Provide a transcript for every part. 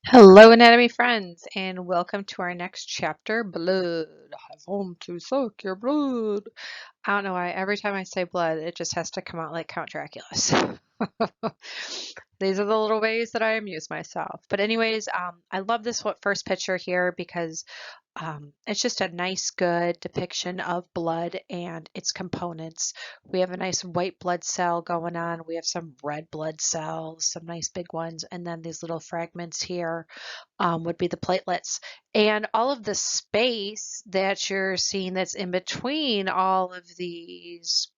Hello, anatomy friends, and welcome to our next chapter, Blood. I want to suck your blood. I don't know why every time I say blood, it just has to come out like Count Dracula's. These are the little ways that I amuse myself. But anyways, I love this first picture here because it's just a nice, good depiction of blood and its components. We have a nice white blood cell going on. We have some red blood cells, some nice big ones, and then these little fragments here would be the platelets. And all of the space that you're seeing that's in between all of these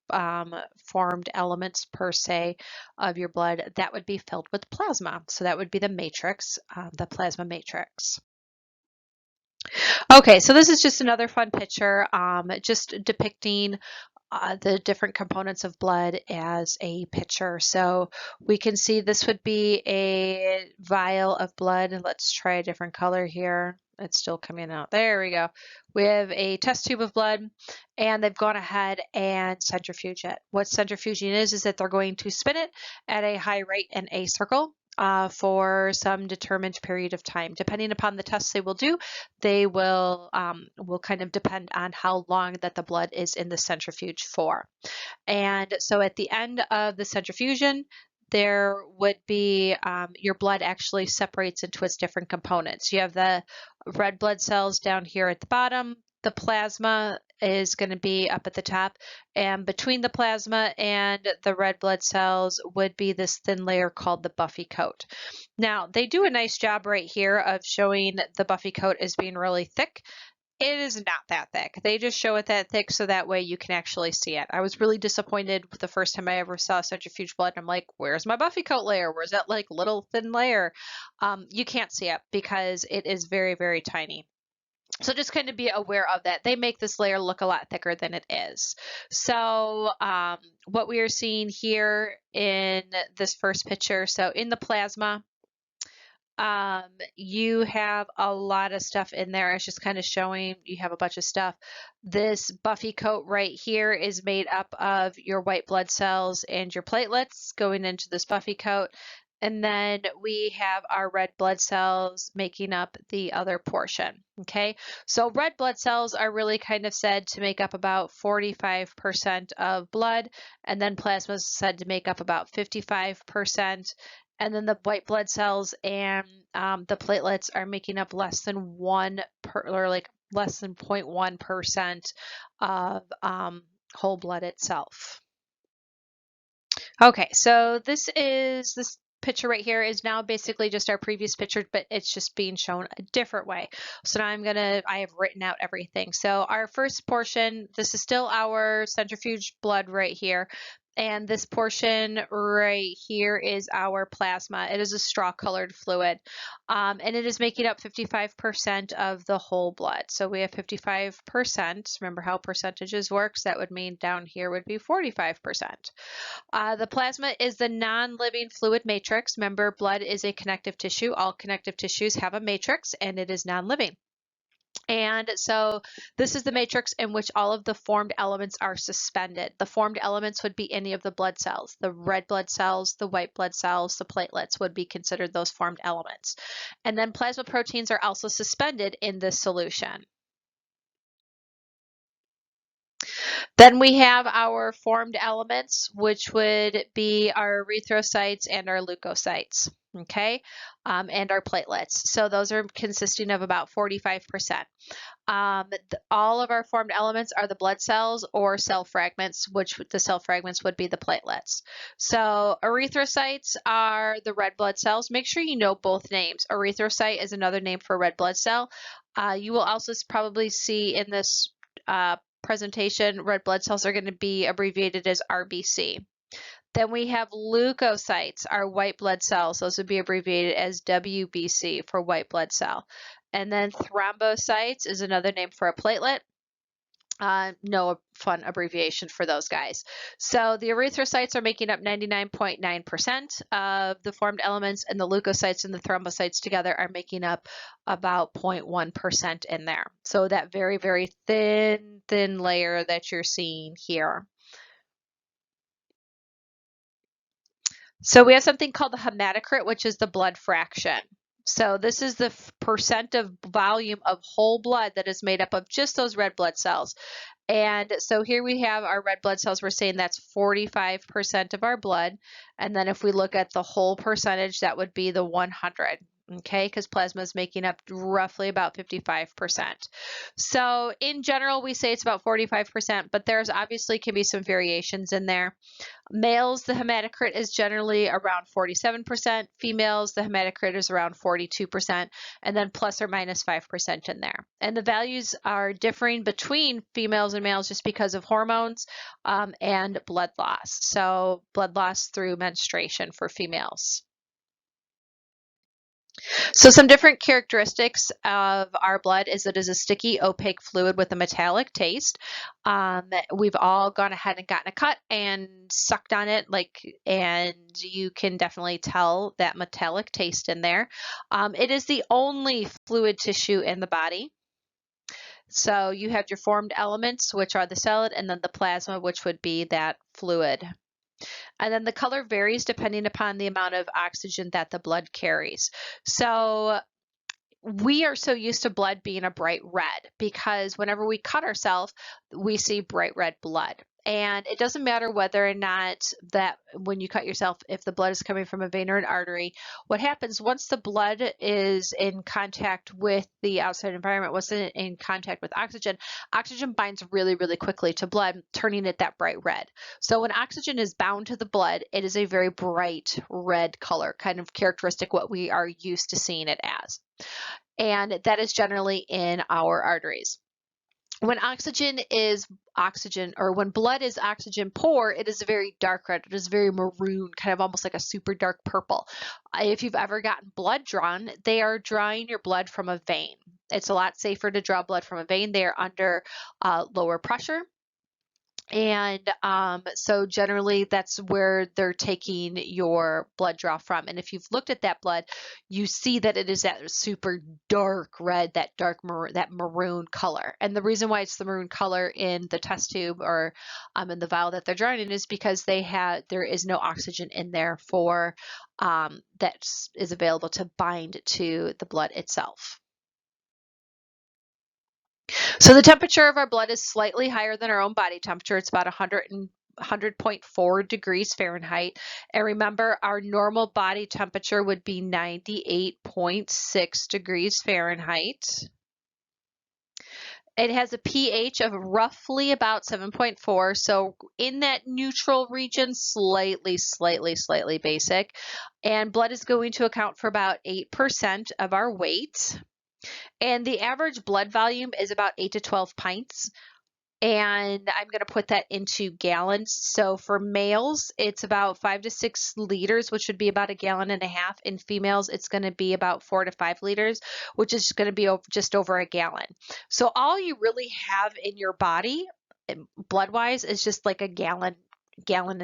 formed elements per se of your blood, that would be filled with plasma. So that would be the matrix, the plasma matrix. Okay, so this is just another fun picture, just depicting the different components of blood as a picture. So we can see this would be a vial of blood. Let's try a different color here. It's still coming out. There we go. We have a test tube of blood, and they've gone ahead and centrifuge it. What centrifuging is that they're going to spin it at a high rate in a circle for some determined period of time. Depending upon the tests they will do, they will kind of depend on how long that the blood is in the centrifuge for. And so at the end of the centrifugation, there would be your blood actually separates into its different components. You have the red blood cells down here at the bottom. The plasma is going to be up at the top, and between the plasma and the red blood cells would be this thin layer called the buffy coat. Now, they do a nice job right here of showing the buffy coat as being really thick. It is not that thick. They just show it that thick so that way you can actually see it. I was really disappointed the first time I ever saw centrifuge blood. I'm like, where's my buffy coat layer? Where's that like little thin layer? You can't see it because it is very, very tiny. So just kind of be aware of that. They make this layer look a lot thicker than it is. So what we are seeing here in this first picture, so in the plasma, you have a lot of stuff in there. It's just kind of showing you have a bunch of stuff. This buffy coat right here is made up of your white blood cells and your platelets going into this buffy coat. And then we have our red blood cells making up the other portion. Okay, so red blood cells are really kind of said to make up about 45% of blood, and then plasma is said to make up about 55%. And then the white blood cells and the platelets are making up less than less than 0.1% of whole blood itself. Okay, so this picture right here is now basically just our previous picture, but it's just being shown a different way. So now I have written out everything. So our first portion, this is still our centrifuge blood right here. And this portion right here is our plasma. It is a straw-colored fluid, and it is making up 55% of the whole blood. So we have 55%. Remember how percentages works? That would mean down here would be 45%. The plasma is the non-living fluid matrix. Remember, blood is a connective tissue. All connective tissues have a matrix, and it is non-living. And so this is the matrix in which all of the formed elements are suspended. The formed elements would be any of the blood cells. The red blood cells, the white blood cells, the platelets would be considered those formed elements. And then plasma proteins are also suspended in this solution. Then we have our formed elements, which would be our erythrocytes and our leukocytes, okay, and our platelets. So those are consisting of about 45%. All of our formed elements are the blood cells or cell fragments, which the cell fragments would be the platelets. So erythrocytes are the red blood cells. Make sure you know both names. Erythrocyte is another name for red blood cell. You will also probably see in this presentation, red blood cells are going to be abbreviated as RBC. Then we have leukocytes, our white blood cells. Those would be abbreviated as WBC for white blood cell. And then thrombocytes is another name for a platelet. No fun abbreviation for those guys. So the erythrocytes are making up 99.9% of the formed elements, and the leukocytes and the thrombocytes together are making up about 0.1% in there. So that very, very thin layer that you're seeing here. So we have something called the hematocrit, which is the blood fraction. So this is the percent of volume of whole blood that is made up of just those red blood cells. And so here we have our red blood cells. We're saying that's 45% of our blood. And then if we look at the whole percentage, that would be the 100. Okay, because plasma is making up roughly about 55%. So in general, we say it's about 45%, but there's obviously can be some variations in there. Males, the hematocrit is generally around 47%. Females, the hematocrit is around 42%, and then plus or minus 5% in there. And the values are differing between females and males just because of hormones and blood loss. So blood loss through menstruation for females. So some different characteristics of our blood is it is a sticky, opaque fluid with a metallic taste. We've all gone ahead and gotten a cut and sucked on it, and you can definitely tell that metallic taste in there. It is the only fluid tissue in the body. So you have your formed elements, which are the solid, and then the plasma, which would be that fluid. And then the color varies depending upon the amount of oxygen that the blood carries. So we are so used to blood being a bright red because whenever we cut ourselves, we see bright red blood. And it doesn't matter whether or not that when you cut yourself, if the blood is coming from a vein or an artery, what happens once the blood is in contact with the outside environment, once in contact with oxygen, oxygen binds really, really quickly to blood, turning it that bright red. So when oxygen is bound to the blood, it is a very bright red color, kind of characteristic what we are used to seeing it as. And that is generally in our arteries. When when blood is oxygen poor, it is a very dark red. It is very maroon, kind of almost like a super dark purple. If you've ever gotten blood drawn, they are drawing your blood from a vein. It's a lot safer to draw blood from a vein. They are under lower pressure. And so generally that's where they're taking your blood draw from. And if you've looked at that blood, you see that it is that super dark red, that maroon color. And the reason why it's the maroon color in the test tube or in the vial that they're drawing in is because there is no oxygen in there for that is available to bind to the blood itself. So the temperature of our blood is slightly higher than our own body temperature. It's about 100.4 degrees Fahrenheit. And remember, our normal body temperature would be 98.6 degrees Fahrenheit. It has a pH of roughly about 7.4. So in that neutral region, slightly basic. And blood is going to account for about 8% of our weight. And the average blood volume is about 8 to 12 pints. And I'm going to put that into gallons. So for males, it's about 5 to 6 liters, which would be about 1.5 gallons. In females, it's going to be about 4 to 5 liters, which is going to be just over 1 gallon. So all you really have in your body, blood-wise, is just like 1.5 gallons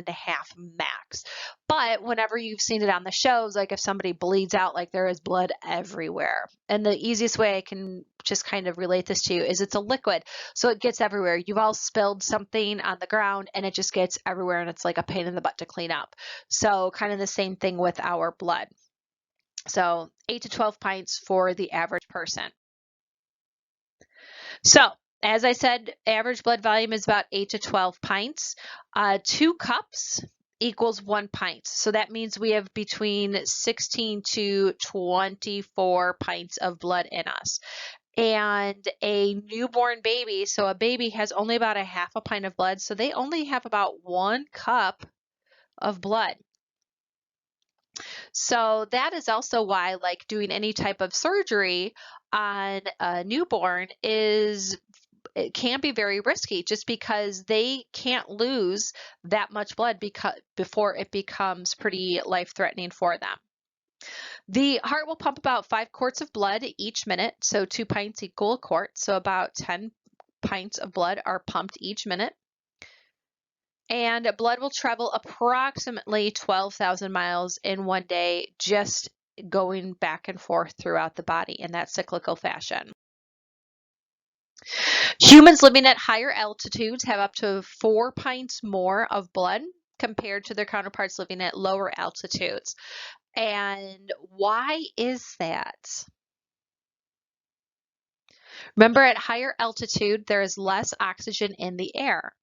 max. But whenever you've seen it on the shows, like if somebody bleeds out, like there is blood everywhere. And the easiest way I can just kind of relate this to you is it's a liquid, so it gets everywhere. You've all spilled something on the ground and it just gets everywhere, and it's like a pain in the butt to clean up. So kind of the same thing with our blood. So 8 to 12 pints for the average person. So as I said, average blood volume is about 8 to 12 pints. 2 cups equals 1 pint. So that means we have between 16 to 24 pints of blood in us. And a newborn baby, so a baby has only about 1/2 pint of blood, so they only have about 1 cup of blood. So that is also why, like, doing any type of surgery on a newborn it can be very risky, just because they can't lose that much blood before it becomes pretty life-threatening for them. The heart will pump about 5 quarts of blood each minute, so 2 pints equal a quart, so about 10 pints of blood are pumped each minute. And blood will travel approximately 12,000 miles in one day, just going back and forth throughout the body in that cyclical fashion. Humans living at higher altitudes have up to 4 pints more of blood compared to their counterparts living at lower altitudes. And why is that? Remember, at higher altitude, there is less oxygen in the air.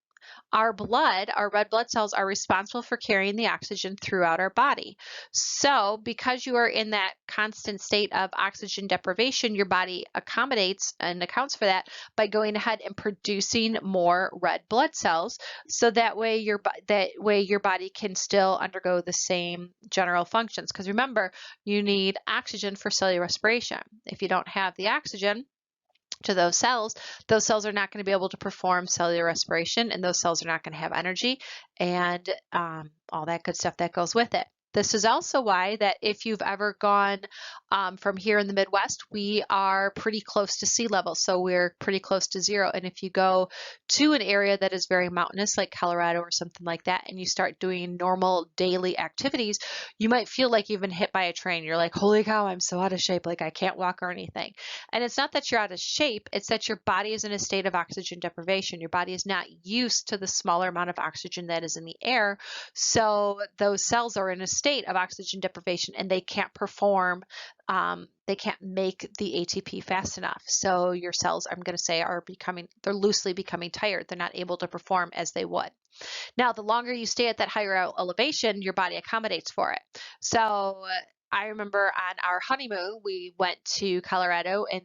Our blood, our red blood cells, are responsible for carrying the oxygen throughout our body. So because you are in that constant state of oxygen deprivation, your body accommodates and accounts for that by going ahead and producing more red blood cells. So that way your body can still undergo the same general functions. Because remember, you need oxygen for cellular respiration. If you don't have the oxygen to those cells are not going to be able to perform cellular respiration, and those cells are not going to have energy and all that good stuff that goes with it. This is also why that if you've ever gone from here in the Midwest, we are pretty close to sea level. So we're pretty close to zero. And if you go to an area that is very mountainous, like Colorado or something like that, and you start doing normal daily activities, you might feel like you've been hit by a train. You're like, holy cow, I'm so out of shape. Like I can't walk or anything. And it's not that you're out of shape. It's that your body is in a state of oxygen deprivation. Your body is not used to the smaller amount of oxygen that is in the air. So those cells are in a state of oxygen deprivation and they can't perform, they can't make the ATP fast enough. So your cells, I'm going to say, they're loosely becoming tired. They're not able to perform as they would. Now, the longer you stay at that higher elevation, your body accommodates for it. So I remember on our honeymoon, we went to Colorado and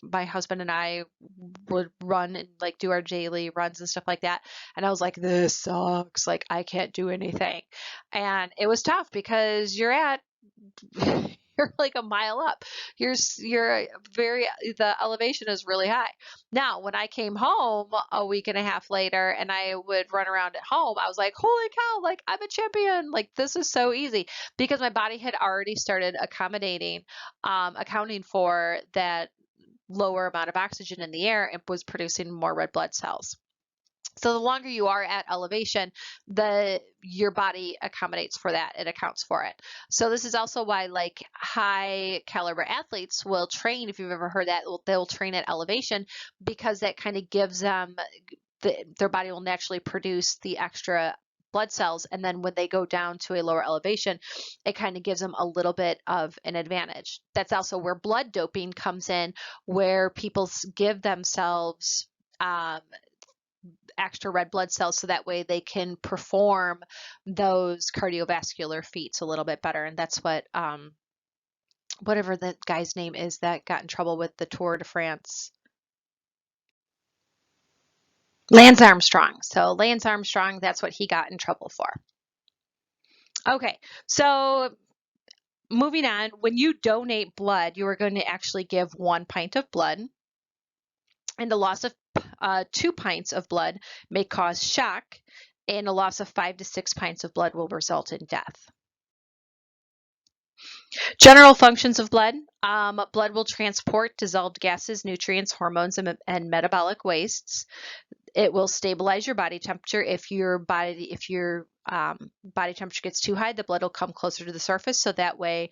my husband and I would run and like do our daily runs and stuff like that. And I was like, this sucks. Like I can't do anything. And it was tough because you're like a mile up. The elevation is really high. Now, when I came home a week and a half later and I would run around at home, I was like, holy cow, like I'm a champion. Like this is so easy because my body had already started accounting for that lower amount of oxygen in the air and was producing more red blood cells. So the longer you are at elevation, your body accommodates for that. It accounts for it. So this is also why like high caliber athletes will train, if you've ever heard that, they'll train at elevation because that kind of gives them, their body will naturally produce the extra blood cells, and then when they go down to a lower elevation, it kind of gives them a little bit of an advantage. That's also where blood doping comes in, where people give themselves extra red blood cells so that way they can perform those cardiovascular feats a little bit better. And that's what whatever the guy's name is that got in trouble with the Tour de France. Lance Armstrong. So Lance Armstrong, that's what he got in trouble for. Okay, so moving on, when you donate blood, you are going to actually give 1 pint of blood, and the loss of 2 pints of blood may cause shock, and a loss of 5 to 6 pints of blood will result in death. General functions of blood. Blood will transport dissolved gases, nutrients, hormones, and metabolic wastes. It will stabilize your body temperature. If your body temperature gets too high, the blood will come closer to the surface, so that way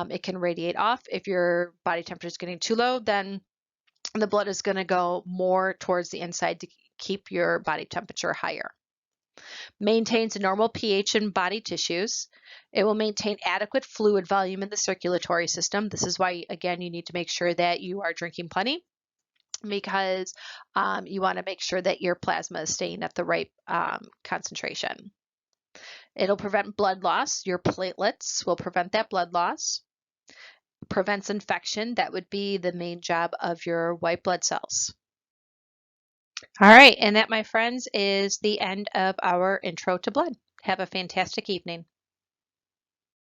it can radiate off. If your body temperature is getting too low, then the blood is going to go more towards the inside to keep your body temperature higher. Maintains a normal pH in body tissues. It will maintain adequate fluid volume in the circulatory system. This is why, again, you need to make sure that you are drinking plenty, because you want to make sure that your plasma is staying at the right concentration. It'll prevent blood loss. Your platelets will prevent that blood loss. Prevents infection. That would be the main job of your white blood cells. All right, and that, my friends, is the end of our intro to blood. Have a fantastic evening.